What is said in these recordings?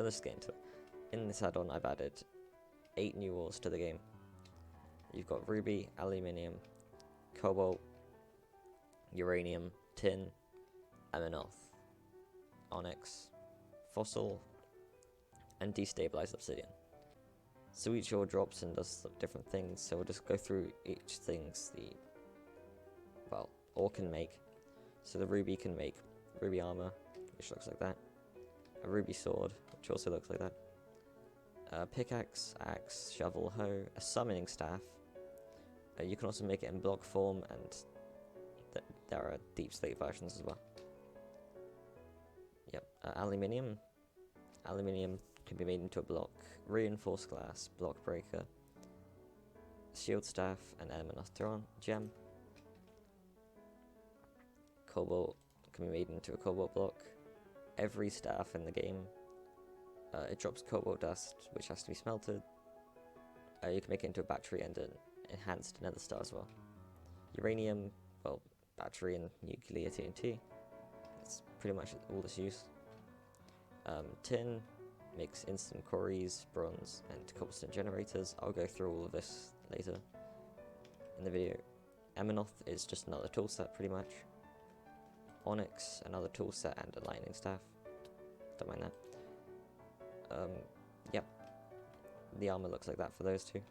let's get into it. In this add-on, I've added 8 new ores to the game. You've got ruby, aluminium, cobalt, uranium, tin, amethyst, onyx, fossil, and destabilized obsidian. So each ore drops and does different things, so we'll just go through each things the ore can make. So the ruby can make ruby armor, which looks like that, a ruby sword, which also looks like that, a pickaxe, axe, shovel, hoe, a summoning staff. You can also make it in block form, and there are deep slate versions as well. Yep, aluminium. Aluminium can be made into a block, reinforced glass, block breaker, shield staff, and amethyst gem. Cobalt can be made into a cobalt block. Every staff in the game, it drops cobalt dust, which has to be smelted. You can make it into a battery and an enhanced nether star as well. Uranium, well, battery and nuclear TNT. That's pretty much all its use. Tin makes instant quarries, bronze, and cobblestone generators. I'll go through all of this later in the video. Amethyst is just another tool set, pretty much. Onyx, another tool set, and a lightning staff. Don't mind that. Yep. The armor looks like that for those two.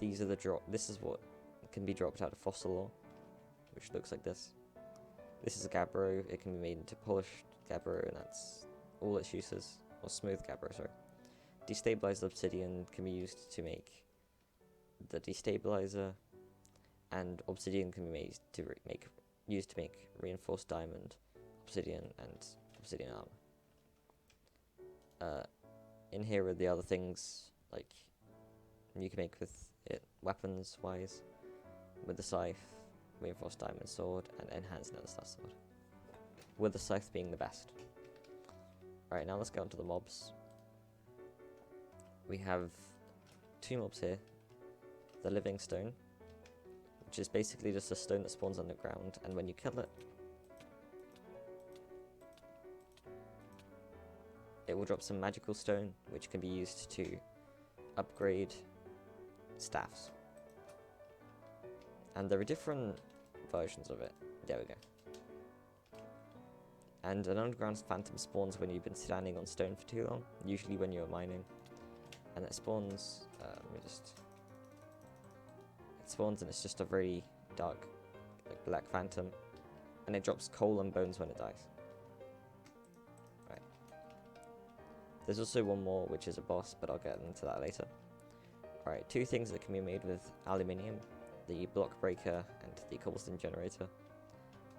These are the this is what can be dropped out of fossil ore, which looks like this. This is a gabbro. It can be made into polished gabbro, and that's all its uses. Or smooth gabbro, sorry. Destabilized obsidian can be used to make the destabilizer, and obsidian can be used to make reinforced diamond, obsidian, and obsidian armor. In here are the other things like you can make with it weapons wise, with the scythe, reinforced diamond sword, and enhanced nether star sword, with the scythe being the best. Right, now let's go on to the mobs. We have 2 mobs here. The living stone, which is basically just a stone that spawns underground, and when you kill it, it will drop some magical stone, which can be used to upgrade staffs. And there are different versions of it. There we go. And an underground phantom spawns when you've been standing on stone for too long, usually when you're mining. And it spawns, it spawns and it's just a very dark, like, black phantom. And it drops coal and bones when it dies. Right. There's also one more, which is a boss, but I'll get into that later. Alright, 2 things that can be made with aluminium. The block breaker and the cobblestone generator.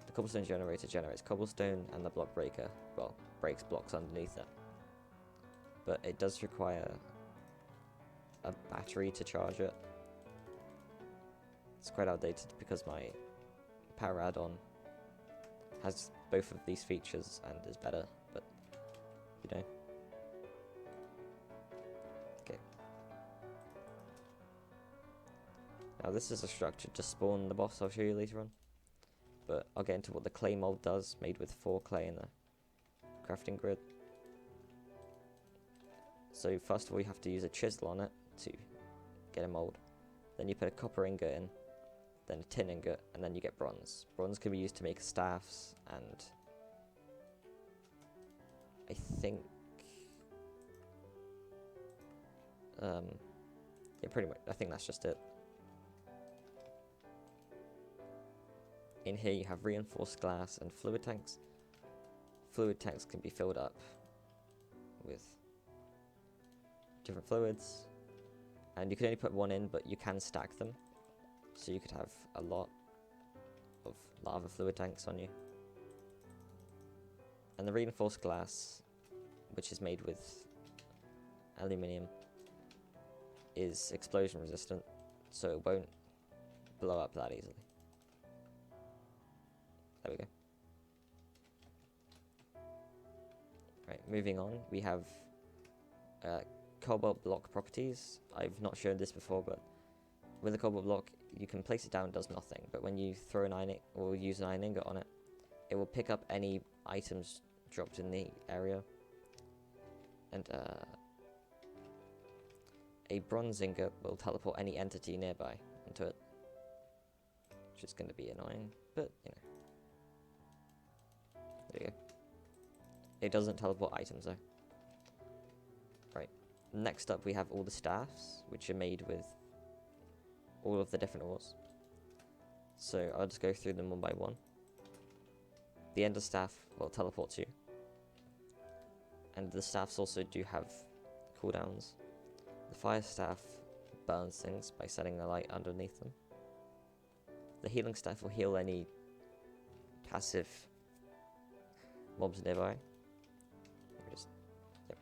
The cobblestone generator generates cobblestone, and the block breaker, well, breaks blocks underneath it. But it does require a battery to charge it. It's quite outdated because my power add-on has both of these features and is better, but you know. Okay. Now this is a structure to spawn the boss I'll show you later on. But I'll get into what the clay mold does, made with 4 clay in the crafting grid. So first of all, you have to use a chisel on it to get a mold. Then you put a copper ingot in, then a tin ingot, and then you get bronze. Bronze can be used to make staffs, and I think, yeah, pretty much, I think that's just it. In here you have reinforced glass and fluid tanks. Fluid tanks can be filled up with different fluids, and you can only put 1 in, but you can stack them. So you could have a lot of lava fluid tanks on you. And the reinforced glass, which is made with aluminium, is explosion resistant, so it won't blow up that easily. There we go. Right, moving on, we have cobalt block properties. I've not shown this before, but with a cobalt block, you can place it down, it does nothing. But when you throw an iron or use an iron ingot on it, it will pick up any items dropped in the area. And a bronze ingot will teleport any entity nearby into it. Which is going to be annoying, but you know. There you go. It doesn't teleport items though. Right. Next up we have all the staffs, which are made with all of the different ores. So I'll just go through them one by one. The ender staff will teleport you. And the staffs also do have cooldowns. The fire staff burns things by setting a light underneath them. The healing staff will heal any passive mobs nearby. Yep.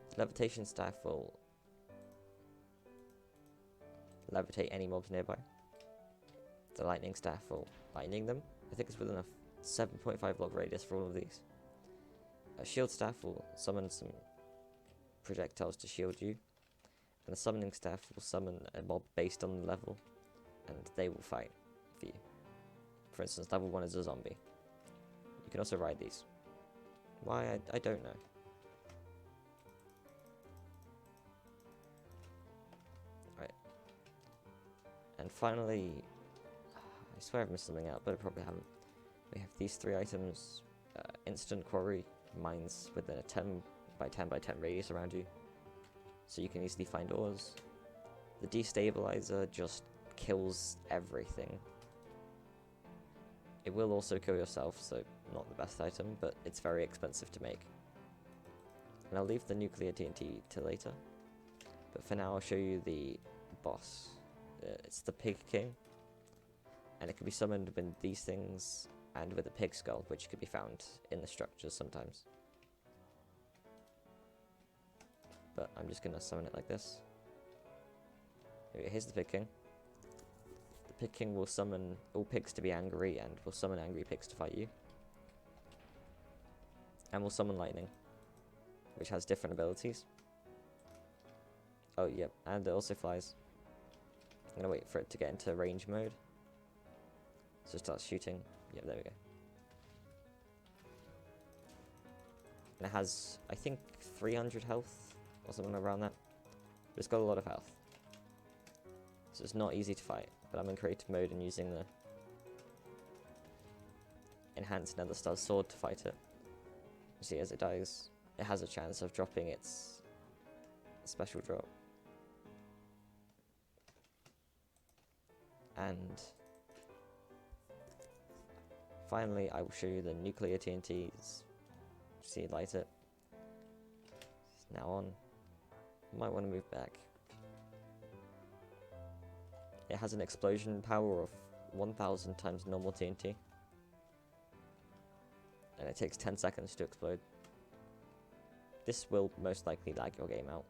The levitation staff will levitate any mobs nearby. The lightning staff will lightning them. I think it's within a 7.5 block radius for all of these. A shield staff will summon some projectiles to shield you. And the summoning staff will summon a mob based on the level. And they will fight for you. For instance, level 1 is a zombie. You can also ride these. Why? I don't know. Right. And finally, I swear I've missed something out, but I probably haven't. We have these 3 items. Instant quarry mines within a 10 by 10 by 10 radius around you. So you can easily find ores. The destabilizer just kills everything. It will also kill yourself, so not the best item, but it's very expensive to make. And I'll leave the nuclear TNT till later. But for now I'll show you the boss. It's the Pig King. And it can be summoned with these things and with a pig skull, which can be found in the structures sometimes. But I'm just gonna summon it like this. Here's the Pig King. The Pig King will summon all pigs to be angry and will summon angry pigs to fight you. And will summon lightning, which has different abilities. Oh, yep, and it also flies. I'm gonna wait for it to get into range mode. So it starts shooting. Yep, there we go. And it has, I think, 300 health or something around that. But it's got a lot of health. So it's not easy to fight. But I'm in creative mode and using the enhanced nether star sword to fight it. You see, as it dies, it has a chance of dropping its special drop. And finally, I will show you the nuclear TNTs. See it light it. It's now on. Might want to move back. It has an explosion power of 1000 times normal TNT. And it takes 10 seconds to explode. This will most likely lag your game out.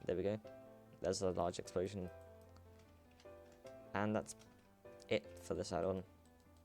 There we go. There's a large explosion. And that's it for this add-on.